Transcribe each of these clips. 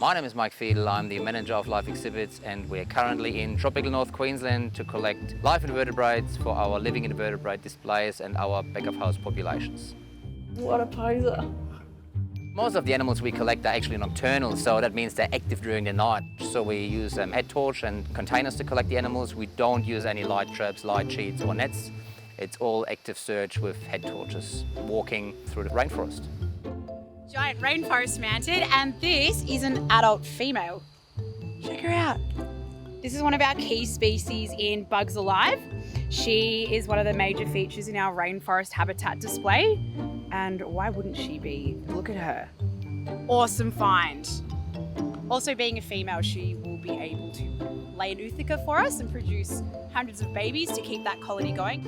My name is Mike Fiedel, I'm the manager of Life Exhibits, and we're currently in tropical North Queensland to collect live invertebrates for our living invertebrate displays and our back-of-house populations. What a poser. Most of the animals we collect are actually nocturnal, so that means they're active during the night. So we use head torch and containers to collect the animals. We don't use any light traps, light sheets or nets. It's all active search with head torches, walking through the rainforest. Giant rainforest mantis, and this is an adult female. Check her out. This is one of our key species in Bugs Alive. She is one of the major features in our rainforest habitat display. And why wouldn't she be? Look at her. Awesome find. Also, being a female, she will be able to lay an ootheca for us and produce hundreds of babies to keep that colony going.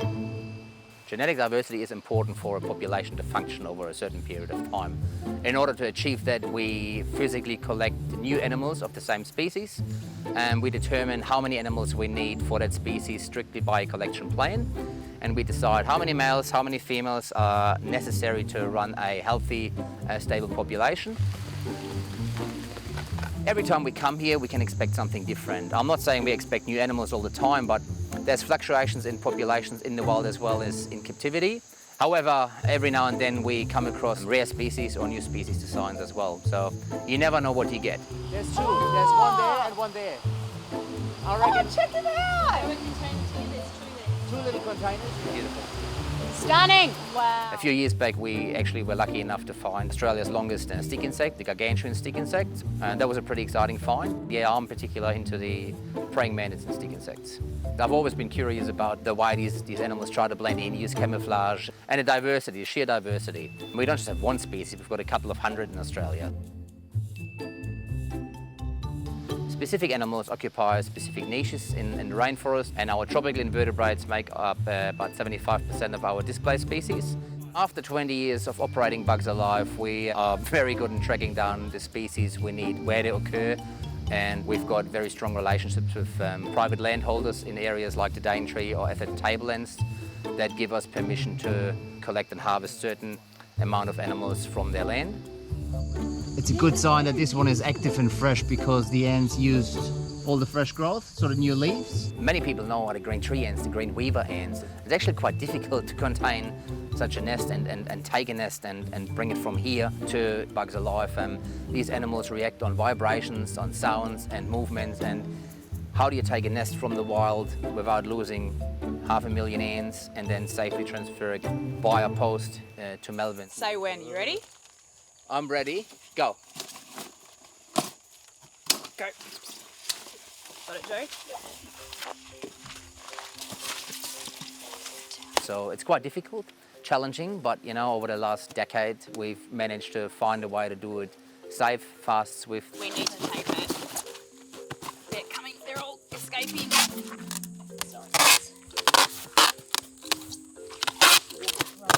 Genetic diversity is important for a population to function over a certain period of time. In order to achieve that, we physically collect new animals of the same species, and we determine how many animals we need for that species strictly by a collection plan. And we decide how many males, how many females are necessary to run a healthy, stable population. Every time we come here, we can expect something different. I'm not saying we expect new animals all the time, but there's fluctuations in populations in the wild as well as in captivity. However, every now and then we come across rare species or new species to science as well. So you never know what you get. There's two. There's one there and one there. I reckon. Oh, check it out! Two little containers. Beautiful. Stunning! Wow. A few years back, we actually were lucky enough to find Australia's longest stick insect, the gargantuan stick insect, and that was a pretty exciting find. Yeah, I'm particular into the praying mantids and stick insects. I've always been curious about the way these animals try to blend in, use camouflage, and the diversity, the sheer diversity. We don't just have one species, we've got a couple of hundred in Australia. Specific animals occupy specific niches in the rainforest, and our tropical invertebrates make up about 75% of our display species. After 20 years of operating Bugs Alive, we are very good in tracking down the species we need, where they occur, and we've got very strong relationships with private landholders in areas like the Daintree or at the Tablelands that give us permission to collect and harvest certain amount of animals from their land. It's a good sign that this one is active and fresh because the ants used all the fresh growth, sort of new leaves. Many people know are the green tree ants, the green weaver ants. It's actually quite difficult to contain such a nest and take a nest and bring it from here to Bugs Alive. These animals react on vibrations, on sounds and movements, and how do you take a nest from the wild without losing 500,000 ants and then safely transfer it via post to Melbourne? Say when, you ready? I'm ready, go. Go. Got it, Joe? So it's quite difficult, challenging, but you know, over the last decade, we've managed to find a way to do it safe, fast, swift. We need to tape it. They're coming, they're all escaping. Sorry.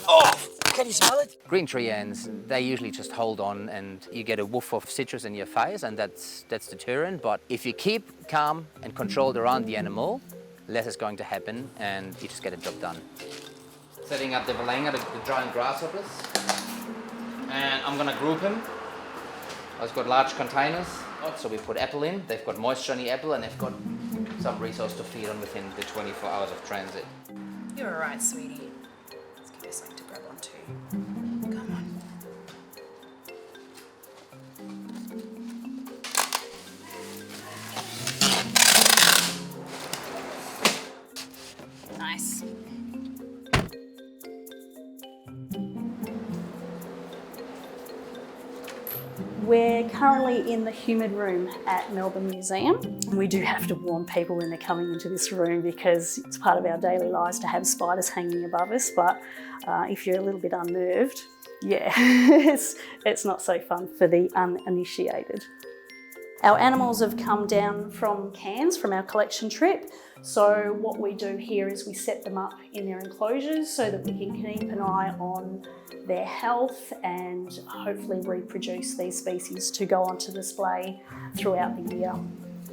Oh, can you smell it? Green tree ants, they usually just hold on and you get a whiff of citrus in your face, and that's deterrent. But if you keep calm and controlled around the animal, less is going to happen and you just get the job done. Setting up the valanga, the giant grasshoppers, and I'm gonna group him. I've got large containers, so we put apple in. They've got moisture in the apple and they've got some resource to feed on within the 24 hours of transit. You're all right, sweetie. Let's give you something to grab onto. Come on. Nice. We're currently in the humid room at Melbourne Museum. We do have to warn people when they're coming into this room because it's part of our daily lives to have spiders hanging above us, but if you're a little bit unnerved, yeah, it's not so fun for the uninitiated. Our animals have come down from Cairns from our collection trip. So what we do here is we set them up in their enclosures so that we can keep an eye on their health and hopefully reproduce these species to go onto display throughout the year.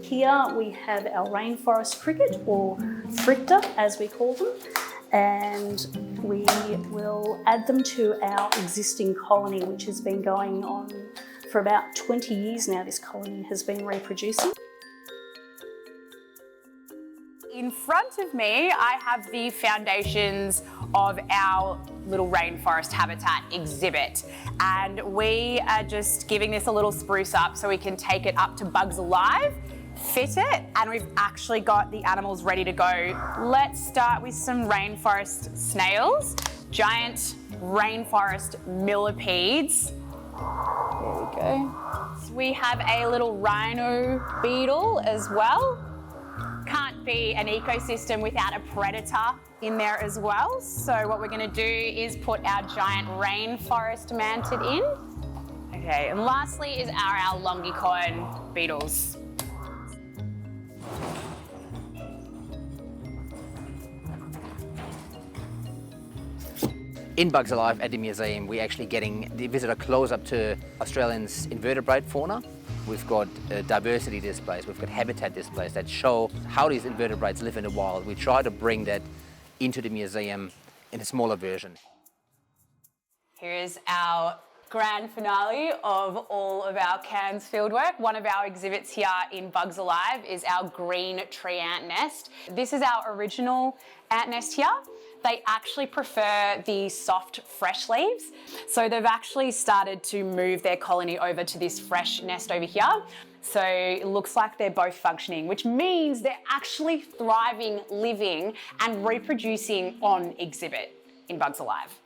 Here we have our rainforest cricket, or fricta as we call them, and we will add them to our existing colony, which has been going on For about 20 years now, this colony has been reproducing. In front of me, I have the foundations of our little rainforest habitat exhibit. And we are just giving this a little spruce up so we can take it up to Bugs Alive, fit it, and we've actually got the animals ready to go. Let's start with some rainforest snails, giant rainforest millipedes. There we go. So we have a little rhino beetle as well. Can't be an ecosystem without a predator in there as well. So what we're going to do is put our giant rainforest mantid in. Okay, and lastly is our longicorn beetles. In Bugs Alive at the museum, we're actually getting the visitor close up to Australians' invertebrate fauna. We've got diversity displays, we've got habitat displays that show how these invertebrates live in the wild. We try to bring that into the museum in a smaller version. Here is our grand finale of all of our Cairns fieldwork. One of our exhibits here in Bugs Alive is our green tree ant nest. This is our original ant nest here. They actually prefer the soft, fresh leaves. So they've actually started to move their colony over to this fresh nest over here. So it looks like they're both functioning, which means they're actually thriving, living, and reproducing on exhibit in Bugs Alive.